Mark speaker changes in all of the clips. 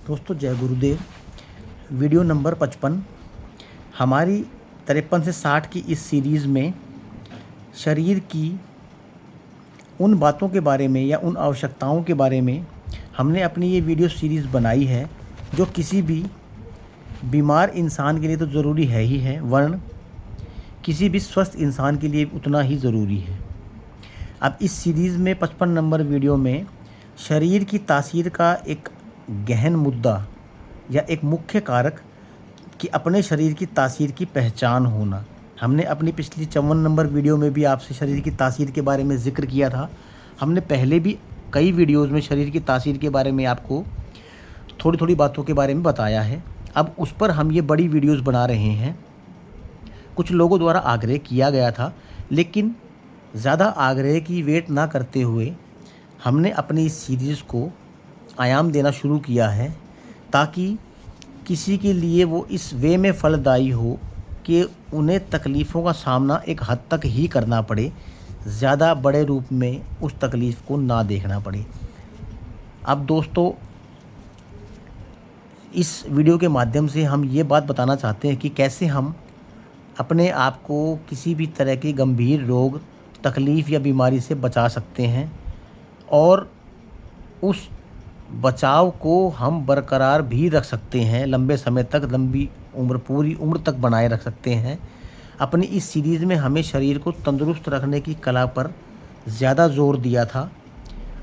Speaker 1: दोस्तों जय गुरुदेव। Video number 55 हमारी 53 से 60 की इस सीरीज़ में शरीर की उन बातों के बारे में या उन आवश्यकताओं के बारे में हमने अपनी ये वीडियो सीरीज़ बनाई है जो किसी भी बीमार इंसान के लिए तो ज़रूरी है ही है, वरन किसी भी स्वस्थ इंसान के लिए उतना ही ज़रूरी है। अब इस सीरीज़ में 55 नंबर वीडियो में शरीर की तासीर का एक गहन मुद्दा या एक मुख्य कारक कि अपने शरीर की तासीर की पहचान होना। हमने अपनी पिछली 54 नंबर वीडियो में भी आपसे शरीर की तासीर के बारे में ज़िक्र किया था। हमने पहले भी कई वीडियोज़ में शरीर की तासीर के बारे में आपको थोड़ी थोड़ी बातों के बारे में बताया है। अब उस पर हम ये बड़ी वीडियोज़ बना रहे हैं। कुछ लोगों द्वारा आग्रह किया गया था, लेकिन ज़्यादा आग्रह की वेट ना करते हुए हमने अपनी इस सीरीज़ को आयाम देना शुरू किया है ताकि किसी के लिए वो इस वे में फलदायी हो कि उन्हें तकलीफ़ों का सामना एक हद तक ही करना पड़े, ज़्यादा बड़े रूप में उस तकलीफ़ को ना देखना पड़े। अब दोस्तों, इस वीडियो के माध्यम से हम ये बात बताना चाहते हैं कि कैसे हम अपने आप को किसी भी तरह के गंभीर रोग, तकलीफ़ या बीमारी से बचा सकते हैं और उस बचाव को हम बरकरार भी रख सकते हैं, लंबे समय तक, लंबी उम्र, पूरी उम्र तक बनाए रख सकते हैं। अपनी इस सीरीज़ में हमें शरीर को तंदुरुस्त रखने की कला पर ज़्यादा ज़ोर दिया था।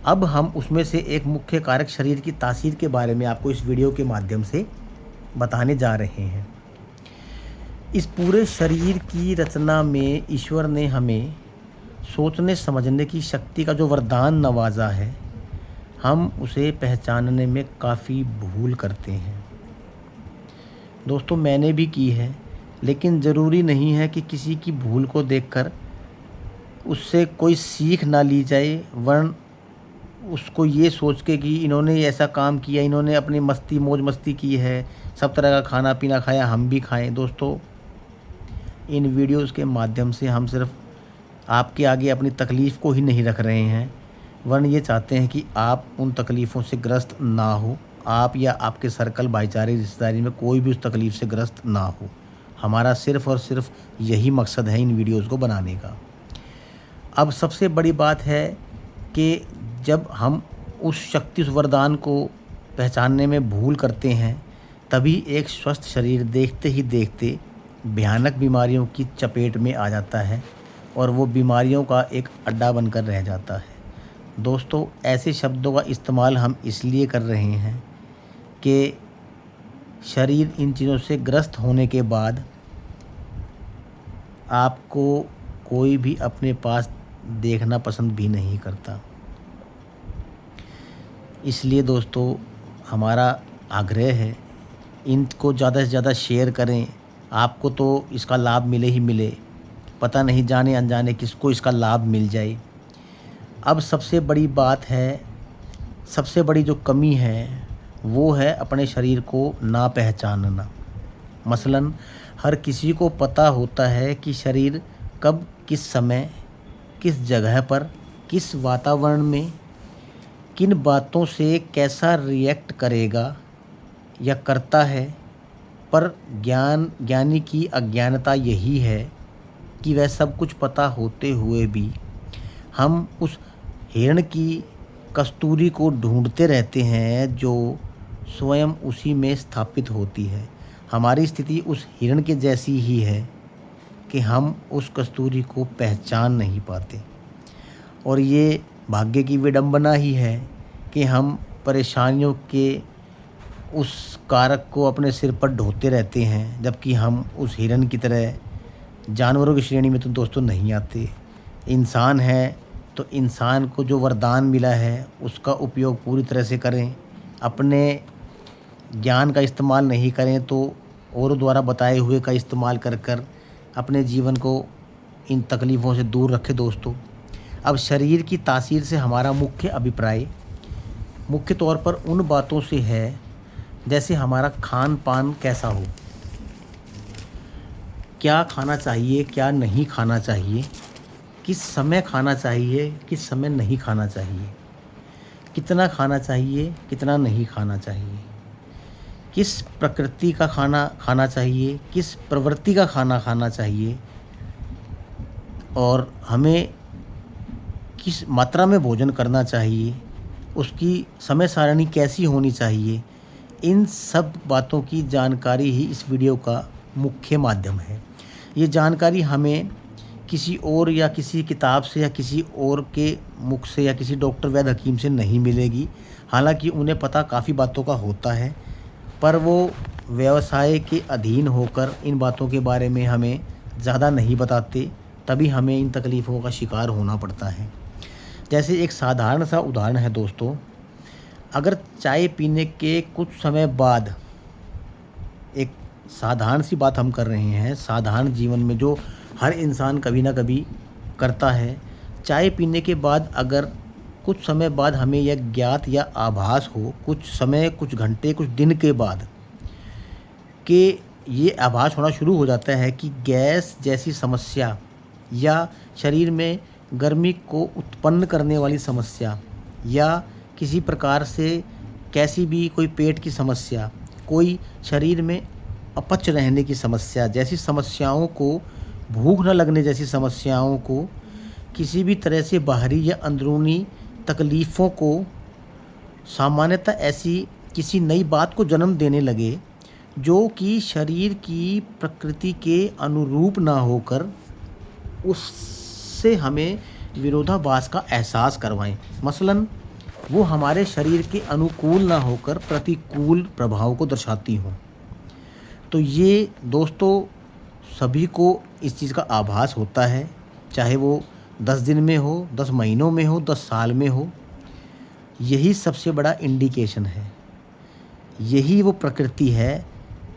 Speaker 1: अब हम उसमें से एक मुख्य कारक शरीर की तासीर के बारे में आपको इस वीडियो के माध्यम से बताने जा रहे हैं। इस पूरे शरीर की रचना में ईश्वर ने हमें सोचने समझने की शक्ति का जो वरदान नवाजा है, हम उसे पहचानने में काफ़ी भूल करते हैं। दोस्तों, मैंने भी की है, लेकिन ज़रूरी नहीं है कि किसी की भूल को देखकर उससे कोई सीख ना ली जाए, वरन उसको ये सोच के कि इन्होंने ऐसा काम किया, इन्होंने अपनी मस्ती मौज मस्ती की है, सब तरह का खाना पीना खाया, हम भी खाएं। दोस्तों, इन वीडियोज़ के माध्यम से हम सिर्फ आपके आगे अपनी तकलीफ़ को ही नहीं रख रहे हैं, वरन ये चाहते हैं कि आप उन तकलीफ़ों से ग्रस्त ना हो, आप या आपके सर्कल, भाईचारे, रिश्तेदारी में कोई भी उस तकलीफ़ से ग्रस्त ना हो। हमारा सिर्फ़ और सिर्फ यही मकसद है इन वीडियोज़ को बनाने का। अब सबसे बड़ी बात है कि जब हम उस शक्ति, उस वरदान को पहचानने में भूल करते हैं, तभी एक स्वस्थ शरीर देखते ही देखते भयानक बीमारियों की चपेट में आ जाता है और वो बीमारियों का एक अड्डा बनकर रह जाता है। दोस्तों, ऐसे शब्दों का इस्तेमाल हम इसलिए कर रहे हैं कि शरीर इन चीज़ों से ग्रस्त होने के बाद आपको कोई भी अपने पास देखना पसंद भी नहीं करता। इसलिए दोस्तों, हमारा आग्रह है, इनको ज़्यादा से ज़्यादा शेयर करें। आपको तो इसका लाभ मिले ही मिले, पता नहीं जाने अनजाने किसको इसका लाभ मिल जाए। अब सबसे बड़ी बात है, सबसे बड़ी जो कमी है वो है अपने शरीर को ना पहचानना। मसलन हर किसी को पता होता है कि शरीर कब, किस समय, किस जगह पर, किस वातावरण में, किन बातों से कैसा रिएक्ट करेगा या करता है, पर ज्ञानी की अज्ञानता यही है कि वह सब कुछ पता होते हुए भी हम उस हिरण की कस्तूरी को ढूंढते रहते हैं जो स्वयं उसी में स्थापित होती है। हमारी स्थिति उस हिरण के जैसी ही है कि हम उस कस्तूरी को पहचान नहीं पाते, और ये भाग्य की विडंबना ही है कि हम परेशानियों के उस कारक को अपने सिर पर ढोते रहते हैं, जबकि हम उस हिरण की तरह जानवरों की श्रेणी में तो दोस्तों नहीं आते। इंसान है तो इंसान को जो वरदान मिला है उसका उपयोग पूरी तरह से करें। अपने ज्ञान का इस्तेमाल नहीं करें तो औरों द्वारा बताए हुए का इस्तेमाल कर कर अपने जीवन को इन तकलीफ़ों से दूर रखें। दोस्तों, अब शरीर की तासीर से हमारा मुख्य अभिप्राय मुख्य तौर पर उन बातों से है, जैसे हमारा खान पान कैसा हो, क्या खाना चाहिए, क्या नहीं खाना चाहिए, किस समय खाना चाहिए, किस समय नहीं खाना चाहिए, कितना खाना चाहिए, कितना नहीं खाना चाहिए, किस प्रकृति का खाना खाना चाहिए, किस प्रवृत्ति का खाना खाना चाहिए और हमें किस मात्रा में भोजन करना चाहिए, उसकी समय सारणी कैसी होनी चाहिए, इन सब बातों की जानकारी ही इस वीडियो का मुख्य माध्यम है। ये जानकारी हमें किसी और या किसी किताब से या किसी और के मुख से या किसी डॉक्टर वैद्य हकीम से नहीं मिलेगी। हालाँकि उन्हें पता काफ़ी बातों का होता है, पर वो व्यवसाय के अधीन होकर इन बातों के बारे में हमें ज़्यादा नहीं बताते, तभी हमें इन तकलीफ़ों का शिकार होना पड़ता है। जैसे एक साधारण सा उदाहरण है दोस्तों, अगर चाय पीने के कुछ समय बाद, एक साधारण सी बात हम कर रहे हैं, साधारण जीवन में जो हर इंसान कभी ना कभी करता है, चाय पीने के बाद अगर कुछ समय बाद हमें यह ज्ञात या आभास हो, कुछ समय, कुछ घंटे, कुछ दिन के बाद, कि ये आभास होना शुरू हो जाता है कि गैस जैसी समस्या या शरीर में गर्मी को उत्पन्न करने वाली समस्या या किसी प्रकार से कैसी भी कोई पेट की समस्या, कोई शरीर में अपच रहने की समस्या जैसी समस्याओं को, भूख न लगने जैसी समस्याओं को, किसी भी तरह से बाहरी या अंदरूनी तकलीफ़ों को, सामान्यतः ऐसी किसी नई बात को जन्म देने लगे जो कि शरीर की प्रकृति के अनुरूप ना होकर उससे हमें विरोधाभास का एहसास करवाएं। मसलन वो हमारे शरीर के अनुकूल ना होकर प्रतिकूल प्रभाव को दर्शाती हों। तो ये दोस्तों सभी को इस चीज़ का आभास होता है, चाहे वो 10 दिन में हो, 10 महीनों में हो, 10 साल में हो। यही सबसे बड़ा इंडिकेशन है, यही वो प्रकृति है,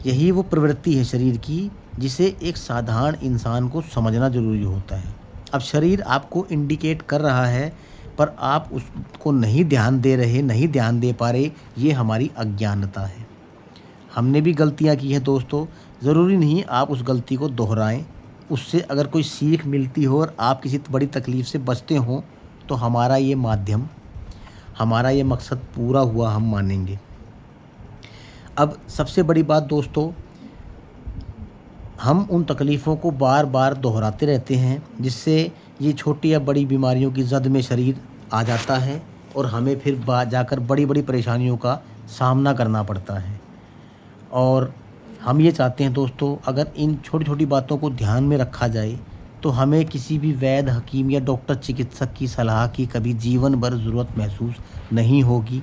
Speaker 1: यही वो प्रवृत्ति है शरीर की, जिसे एक साधारण इंसान को समझना ज़रूरी होता है। अब शरीर आपको इंडिकेट कर रहा है, पर आप उसको नहीं ध्यान दे रहे, नहीं ध्यान दे पा रहे, ये हमारी अज्ञानता है। हमने भी गलतियाँ की हैं दोस्तों, ज़रूरी नहीं आप उस गलती को दोहराएं। उससे अगर कोई सीख मिलती हो और आप किसी बड़ी तकलीफ़ से बचते हों, तो हमारा ये माध्यम, हमारा ये मकसद पूरा हुआ हम मानेंगे। अब सबसे बड़ी बात दोस्तों, हम उन तकलीफ़ों को बार बार दोहराते रहते हैं, जिससे ये छोटी या बड़ी बीमारियों की ज़द में शरीर आ जाता है और हमें फिर जाकर बड़ी बड़ी परेशानियों का सामना करना पड़ता है। और हम ये चाहते हैं दोस्तों, अगर इन छोटी छोटी बातों को ध्यान में रखा जाए तो हमें किसी भी वैद्य, हकीम या डॉक्टर, चिकित्सक की सलाह की कभी जीवन भर ज़रूरत महसूस नहीं होगी।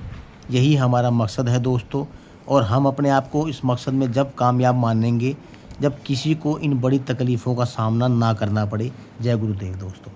Speaker 1: यही हमारा मकसद है दोस्तों, और हम अपने आप को इस मकसद में जब कामयाब मानेंगे, जब किसी को इन बड़ी तकलीफ़ों का सामना ना करना पड़े। जय गुरुदेव दोस्तों।